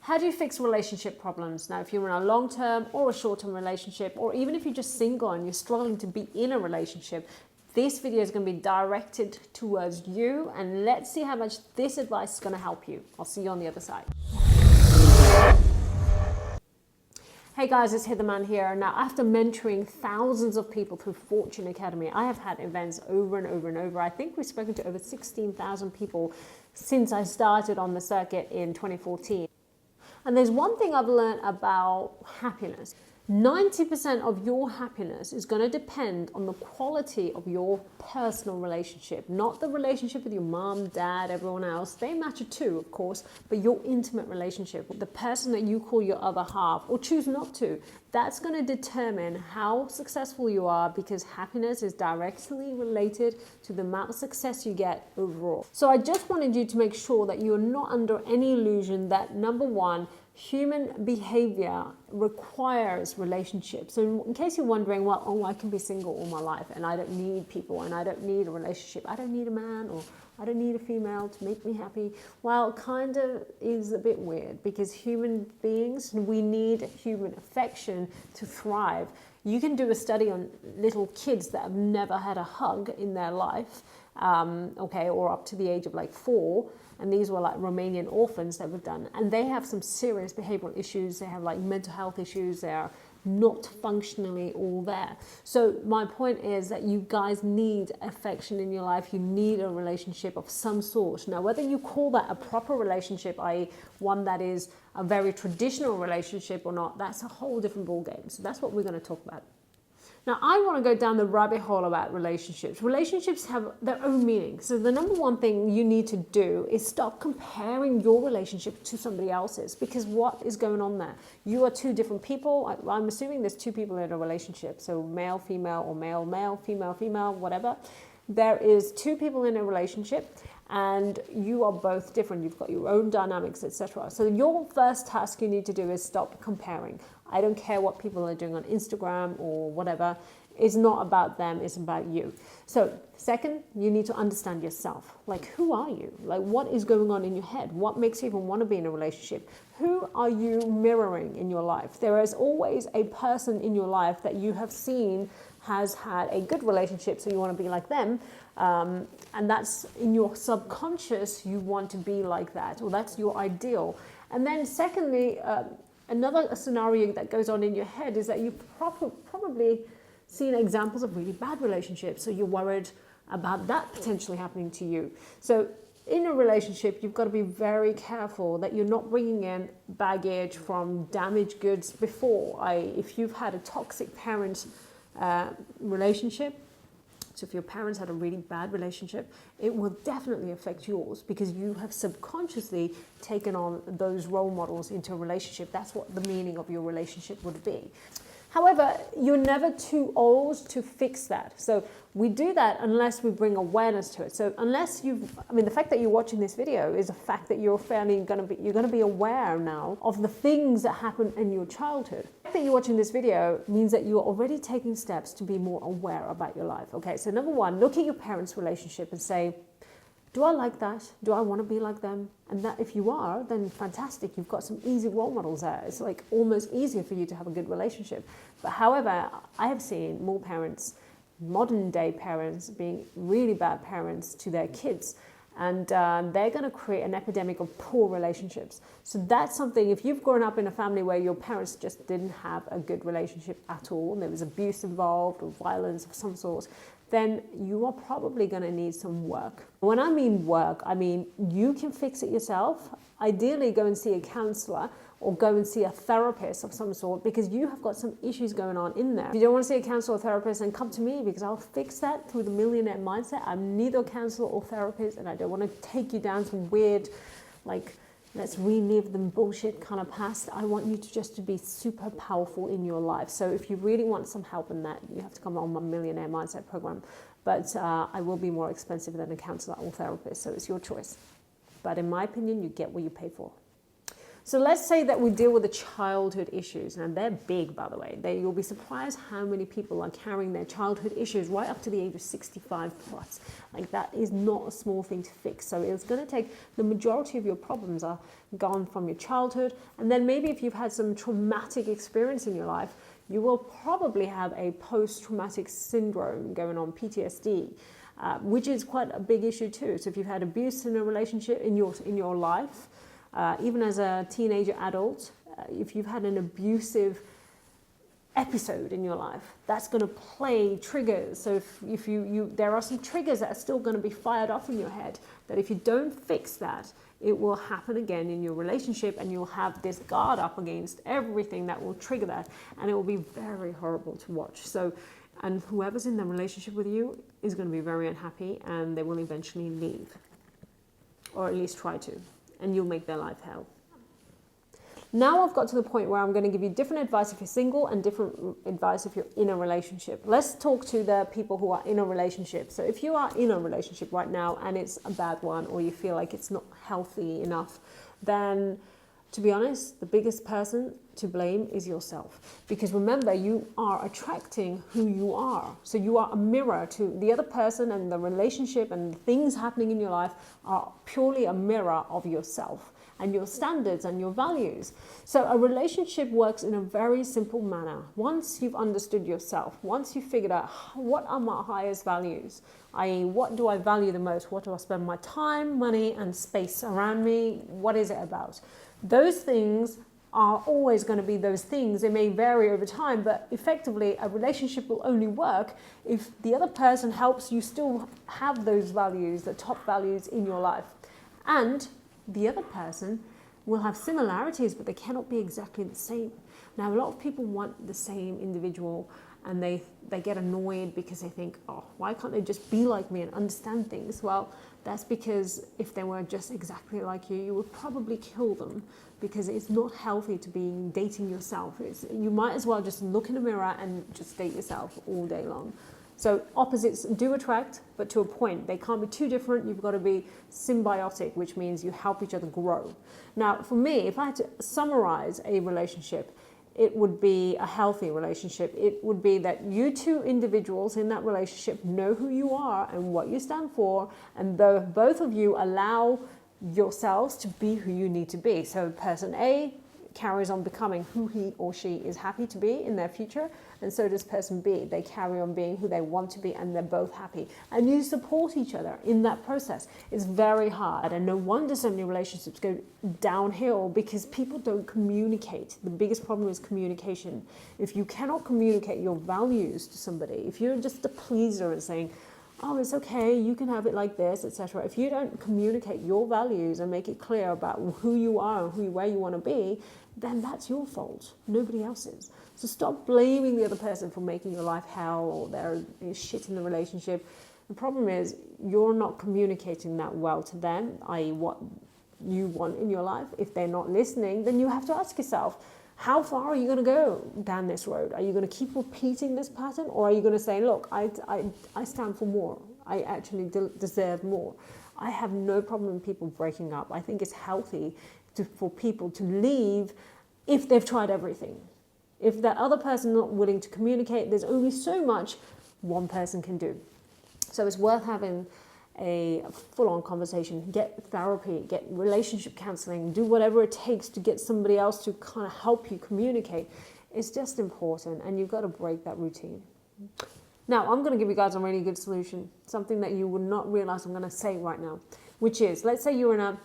How do you fix relationship problems? Now, if you're in a long-term or a short-term relationship, or even if you're just single and you're struggling to be in a relationship, this video is going to be directed towards you, and let's see how much this advice is going to help you. I'll see you on the other side. Hey guys, it's Hither Mann here. Now, after mentoring thousands of people through Fortune Academy, I have had events over and over and over. I think we've spoken to over 16,000 people since I started on the circuit in 2014. And there's one thing I've learned about happiness. 90% of your happiness is going to depend on the quality of your personal relationship, not the relationship with your mom, dad, everyone else. They matter too, of course, but your intimate relationship with the person that you call your other half, or choose not to, that's going to determine how successful you are, because happiness is directly related to the amount of success you get overall. So I just wanted you to make sure that you're not under any illusion that, number one, human behavior requires relationships. So in case you're wondering, well, oh, I can be single all my life and I don't need people and I don't need a relationship. I don't need a man, or I don't need a female to make me happy. Well, kind of is a bit weird, because human beings, we need human affection to thrive. You can do a study on little kids that have never had a hug in their life, or up to the age of like 4. And these were like Romanian orphans that were done. And they have some serious behavioral issues. They have like mental health issues. They are not functionally all there. So my point is that you guys need affection in your life. You need a relationship of some sort. Now, whether you call that a proper relationship, i.e. one that is a very traditional relationship or not, that's a whole different ballgame. So that's what we're going to talk about. Now, I want to go down the rabbit hole about relationships. Relationships have their own meaning. So the number one thing you need to do is stop comparing your relationship to somebody else's, because what is going on there? You are two different people. I'm assuming there's two people in a relationship. So male, female, or male, male, female, female, whatever. There is two people in a relationship, and you are both different. You've got your own dynamics, etc. So your first task you need to do is stop comparing. I don't care what people are doing on Instagram or whatever. It's not about them, it's about you. So second, you need to understand yourself. Like, who are you? Like, what is going on in your head? What makes you even want to be in a relationship? Who are you mirroring in your life? There is always a person in your life that you have seen has had a good relationship, so you want to be like them. And that's in your subconscious, you want to be like that, or that's your ideal. And then secondly, another scenario that goes on in your head is that you've probably seen examples of really bad relationships, so you're worried about that potentially happening to you. So in a relationship, you've got to be very careful that you're not bringing in baggage from damaged goods before. If you've had a toxic parent relationship, so if your parents had a really bad relationship, it will definitely affect yours, because you have subconsciously taken on those role models into a relationship. That's what the meaning of your relationship would be. However, you're never too old to fix that. So we do that unless we bring awareness to it. So unless the fact that you're watching this video is a fact that you're going to be aware now of the things that happened in your childhood. The fact that you're watching this video means that you're already taking steps to be more aware about your life. Okay, so number one, look at your parents' relationship and say, do I like that? Do I want to be like them? And that, if you are, then fantastic. You've got some easy role models there. It's like almost easier for you to have a good relationship. But however, I have seen more parents, modern day parents, being really bad parents to their kids. And they're going to create an epidemic of poor relationships. So that's something, if you've grown up in a family where your parents just didn't have a good relationship at all, and there was abuse involved or violence of some sort, then you are probably going to need some work. When I mean work, I mean you can fix it yourself. Ideally, go and see a counselor or go and see a therapist of some sort, because you have got some issues going on in there. If you don't want to see a counselor or therapist, then come to me, because I'll fix that through the millionaire mindset. I'm neither a counselor or therapist, and I don't want to take you down some weird, like, let's relive the bullshit kind of past. I want you to just to be super powerful in your life. So if you really want some help in that, you have to come on my Millionaire Mindset program. But I will be more expensive than a counselor or therapist, so it's your choice. But in my opinion, you get what you pay for. So let's say that we deal with the childhood issues. Now they're big, by the way. You'll be surprised how many people are carrying their childhood issues right up to the age of 65 plus. Like that is not a small thing to fix. So it's going to take, the majority of your problems are gone from your childhood. And then maybe if you've had some traumatic experience in your life, you will probably have a post-traumatic syndrome going on, PTSD, which is quite a big issue too. So if you've had abuse in a relationship in your life, even as a teenager adult, if you've had an abusive episode in your life, that's going to play triggers. So if you there are some triggers that are still going to be fired off in your head, that if you don't fix that, it will happen again in your relationship, and you'll have this guard up against everything that will trigger that, and it will be very horrible to watch. So, and whoever's in the relationship with you is going to be very unhappy, and they will eventually leave, or at least try to, and you'll make their life hell. Now I've got to the point where I'm going to give you different advice if you're single and different advice if you're in a relationship. Let's talk to the people who are in a relationship. So if you are in a relationship right now and it's a bad one, or you feel like it's not healthy enough, then to be honest, the biggest person to blame is yourself. Because remember, you are attracting who you are. So you are a mirror to the other person, and the relationship and the things happening in your life are purely a mirror of yourself and your standards and your values. So a relationship works in a very simple manner. Once you've understood yourself, once you've figured out what are my highest values, i.e. what do I value the most, what do I spend my time, money and space around me, what is it about? Those things are always going to be those things. They may vary over time, but effectively a relationship will only work if the other person helps you still have those values, the top values in your life. And the other person will have similarities, but they cannot be exactly the same. Now, a lot of people want the same individual, and they get annoyed because they think, oh, why can't they just be like me and understand things? Well, that's because if they were just exactly like you would probably kill them, because it's not healthy to be dating yourself. You might as well just look in the mirror and just date yourself all day long. So opposites do attract, but to a point. They can't be too different. You've got to be symbiotic, which means you help each other grow. Now, for me, if I had to summarize a relationship, it would be a healthy relationship. It would be that you two individuals in that relationship know who you are and what you stand for, and both of you allow yourselves to be who you need to be. So person A carries on becoming who he or she is happy to be in their future, and so does person B. They carry on being who they want to be, and they're both happy. And you support each other in that process. It's very hard, and no wonder so many relationships go downhill, because people don't communicate. The biggest problem is communication. If you cannot communicate your values to somebody, if you're just a pleaser and saying, oh, it's okay, you can have it like this, etc. If you don't communicate your values and make it clear about who you are and where you want to be, then that's your fault, nobody else's. So stop blaming the other person for making your life hell, or there is shit in the relationship. The problem is you're not communicating that well to them, i.e. what you want in your life. If they're not listening, then you have to ask yourself, how far are you going to go down this road? Are you going to keep repeating this pattern, or are you going to say, look, I stand for more. I actually deserve more. I have no problem with people breaking up. I think it's healthy for people to leave if they've tried everything. If that other person is not willing to communicate, there's only so much one person can do. So it's worth having a full-on conversation, get therapy, get relationship counseling, do whatever it takes to get somebody else to kind of help you communicate. It's just important, and you've got to break that routine. Now, I'm going to give you guys a really good solution, something that you would not realize I'm going to say right now, which is, let's say you're in a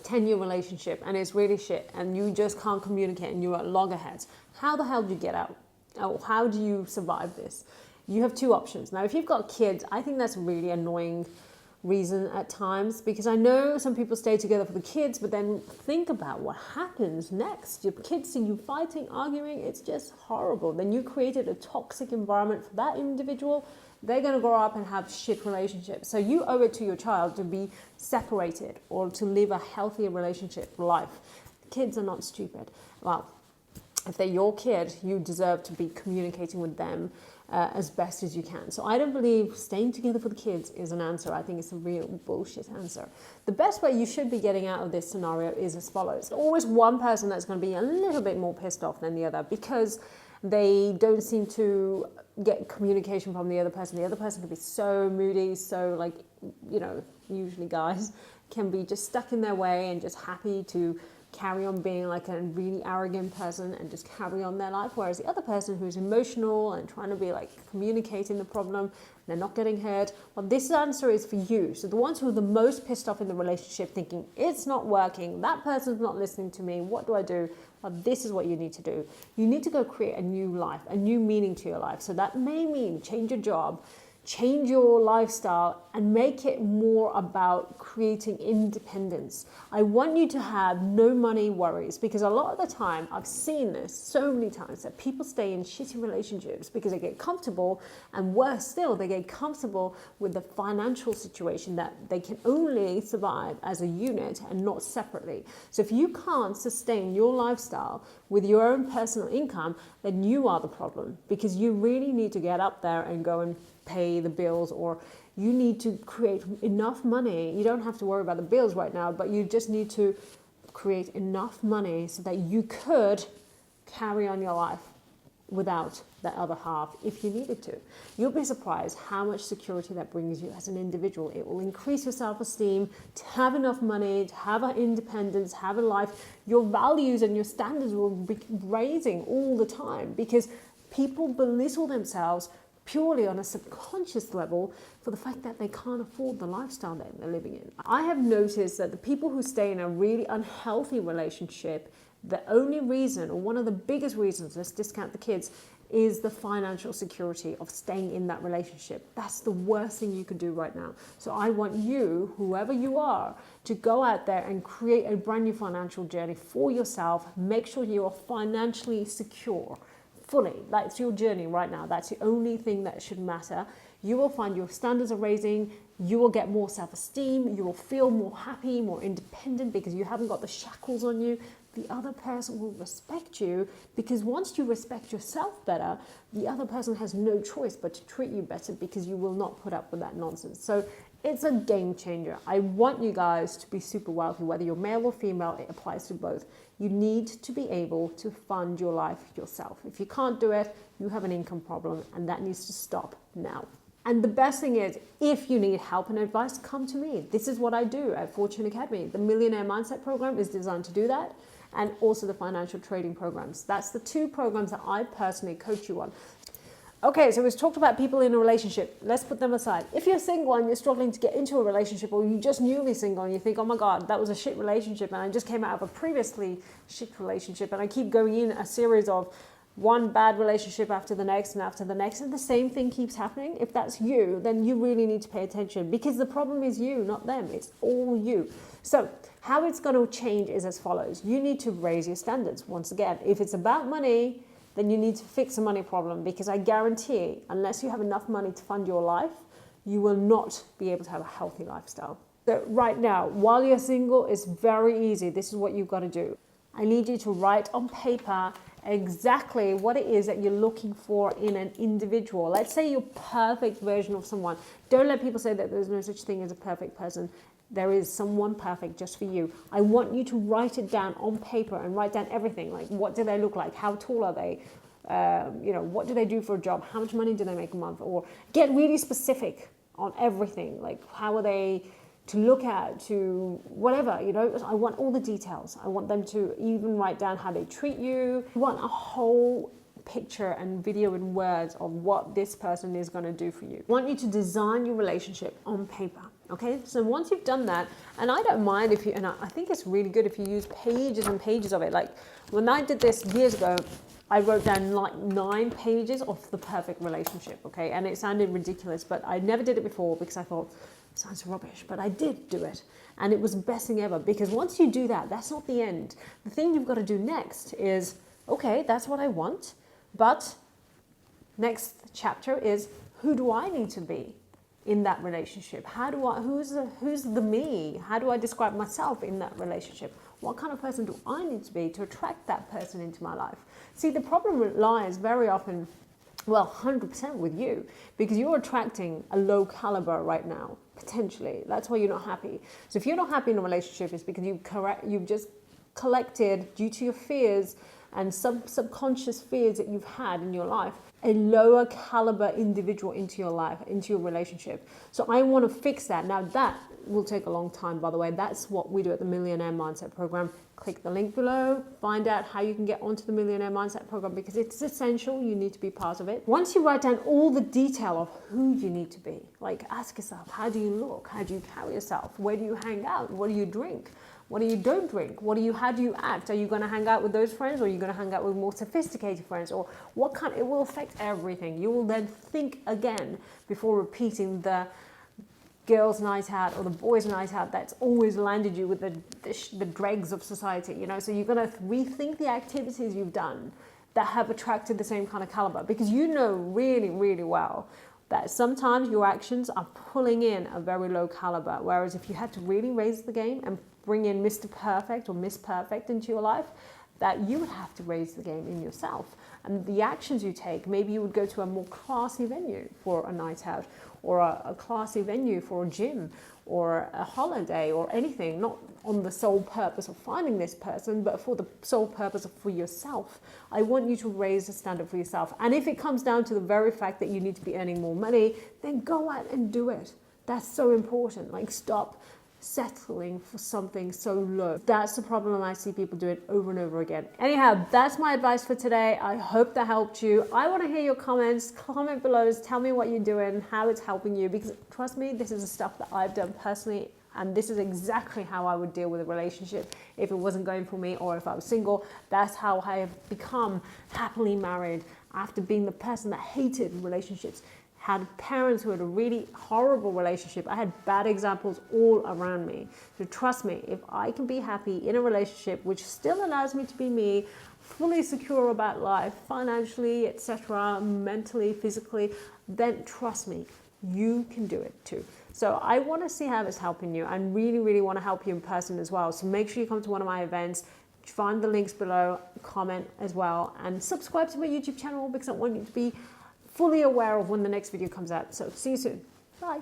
10-year relationship and it's really shit and you just can't communicate and you're at loggerheads. How the hell do you get out? Oh, how do you survive this? You have two options. Now, if you've got kids, I think that's a really annoying reason at times, because I know some people stay together for the kids, but then think about what happens next. Your kids see you fighting, arguing, it's just horrible. Then you created a toxic environment for that individual. They're going to grow up and have shit relationships. So you owe it to your child to be separated or to live a healthier relationship life. Kids are not stupid. Well, if they're your kid, you deserve to be communicating with them as best as you can. So I don't believe staying together for the kids is an answer. I think it's a real bullshit answer. The best way you should be getting out of this scenario is as follows. Always one person that's going to be a little bit more pissed off than the other because they don't seem to get communication from the other person. The other person can be so moody, so like, you know, usually guys can be just stuck in their way and just happy to carry on being like a really arrogant person and just carry on their life, whereas the other person who's emotional and trying to be like communicating the problem, they're not getting heard. Well, this answer is for you. So the ones who are the most pissed off in the relationship, thinking it's not working, that person's not listening to me, what do I do? Well, this is what you need to do. You need to go create a new life, a new meaning to your life. So that may mean change your job, change your lifestyle, and make it more about creating independence. I want you to have no money worries, because a lot of the time, I've seen this so many times, that people stay in shitty relationships because they get comfortable, and worse still, they get comfortable with the financial situation that they can only survive as a unit and not separately. So if you can't sustain your lifestyle with your own personal income, then you are the problem, because you really need to get up there and go and pay the bills, or you need to create enough money. You don't have to worry about the bills right now, but you just need to create enough money so that you could carry on your life without that other half if you needed to. You'll be surprised how much security that brings you as an individual. It will increase your self-esteem, to have enough money, to have an independence, have a life. Your values and your standards will be raising all the time, because people belittle themselves purely on a subconscious level for the fact that they can't afford the lifestyle that they're living in. I have noticed that the people who stay in a really unhealthy relationship, the only reason, or one of the biggest reasons, let's discount the kids, is the financial security of staying in that relationship. That's the worst thing you could do right now. So I want you, whoever you are, to go out there and create a brand new financial journey for yourself. Make sure you are financially secure. Fully. That's your journey right now. That's the only thing that should matter. You will find your standards are raising. You will get more self-esteem. You will feel more happy, more independent, because you haven't got the shackles on you. The other person will respect you, because once you respect yourself better, the other person has no choice but to treat you better, because you will not put up with that nonsense. So it's a game changer. I want you guys to be super wealthy, whether you're male or female. It applies to both. You need to be able to fund your life yourself. If you can't do it, you have an income problem, and that needs to stop now. And the best thing is, if you need help and advice, come to me. This is what I do at Fortune Academy. The Millionaire Mindset Program is designed to do that, and also the financial trading programs. That's the two programs that I personally coach you on. Okay, so we've talked about people in a relationship. Let's put them aside. If you're single and you're struggling to get into a relationship, or you're just newly single and you think, oh my God, that was a shit relationship, and I just came out of a previously shit relationship, and I keep going in a series of one bad relationship after the next and after the next, and the same thing keeps happening. If that's you, then you really need to pay attention, because the problem is you, not them. It's all you. So how it's going to change is as follows. You need to raise your standards. Once again, if it's about money, then you need to fix a money problem, because I guarantee, unless you have enough money to fund your life, you will not be able to have a healthy lifestyle. So right now, while you're single, it's very easy. This is what you've got to do. I need you to write on paper exactly what it is that you're looking for in an individual. Let's say your perfect version of someone. Don't let people say that there's no such thing as a perfect person. There is someone perfect just for you. I want you to write it down on paper, and write down everything. Like, what do they look like? How tall are they? What do they do for a job? How much money do they make a month? Or get really specific on everything. Like, how are they to look at, to whatever, I want all the details. I want them to even write down how they treat you. I want a whole picture and video and words of what this person is going to do for you. I want you to design your relationship on paper. Okay, so once you've done that, and I don't mind if you, and I think it's really good if you use pages and pages of it. Like when I did this years ago, I wrote down like 9 pages of the perfect relationship, okay? And it sounded ridiculous, but I never did it before because I thought, it sounds rubbish, but I did do it. And it was the best thing ever, because once you do that, that's not the end. The thing you've got to do next is, okay, that's what I want, but next chapter is, who do I need to be in that relationship? Who's the me? How do I describe myself in that relationship? What kind of person do I need to be to attract that person into my life? See, the problem lies very often, well, 100% with you, because you're attracting a low caliber right now, potentially. That's why you're not happy. So if you're not happy in a relationship, it's because you've just collected, due to your fears and subconscious fears that you've had in your life, a lower caliber individual into your life, into your relationship. So I want to fix that. Now that will take a long time, by the way. That's what we do at the Millionaire Mindset Program. Click the link below, find out how you can get onto the Millionaire Mindset Program, because it's essential. You need to be part of it. Once you write down all the detail of who you need to be, like ask yourself, how do you look? How do you carry yourself? Where do you hang out? What do you drink? What do you don't drink? How do you act? Are you going to hang out with those friends, or are you going to hang out with more sophisticated friends? Or what kind? It will affect everything. You will then think again before repeating the girls' night out or the boys' night out that's always landed you with the dregs of society, you know. So you're going to rethink the activities you've done that have attracted the same kind of caliber, because you know really, really well that sometimes your actions are pulling in a very low caliber. Whereas if you had to really raise the game and bring in Mr. Perfect or Miss Perfect into your life, that you would have to raise the game in yourself. And the actions you take, maybe you would go to a more classy venue for a night out, or a classy venue for a gym, or a holiday, or anything, not on the sole purpose of finding this person, but for the sole purpose of for yourself. I want you to raise the standard for yourself. And if it comes down to the very fact that you need to be earning more money, then go out and do it. That's so important. Like, stop settling for something so low. That's the problem. I see people do it over and over again. Anyhow, that's my advice for today. I hope that helped you. I want to hear your comments. Comment below, tell me what you're doing, how it's helping you, because trust me, this is the stuff that I've done personally, and this is exactly how I would deal with a relationship if it wasn't going for me, or if I was single. That's how I have become happily married after being the person that hated relationships, had parents who had a really horrible relationship. I had bad examples all around me. So trust me, if I can be happy in a relationship which still allows me to be me, fully secure about life, financially, etc., mentally, physically, then trust me, you can do it too. So I want to see how it's helping you, and really, really want to help you in person as well. So make sure you come to one of my events. Find the links below, comment as well, and subscribe to my YouTube channel, because I want you to be fully aware of when the next video comes out. So see you soon. Bye.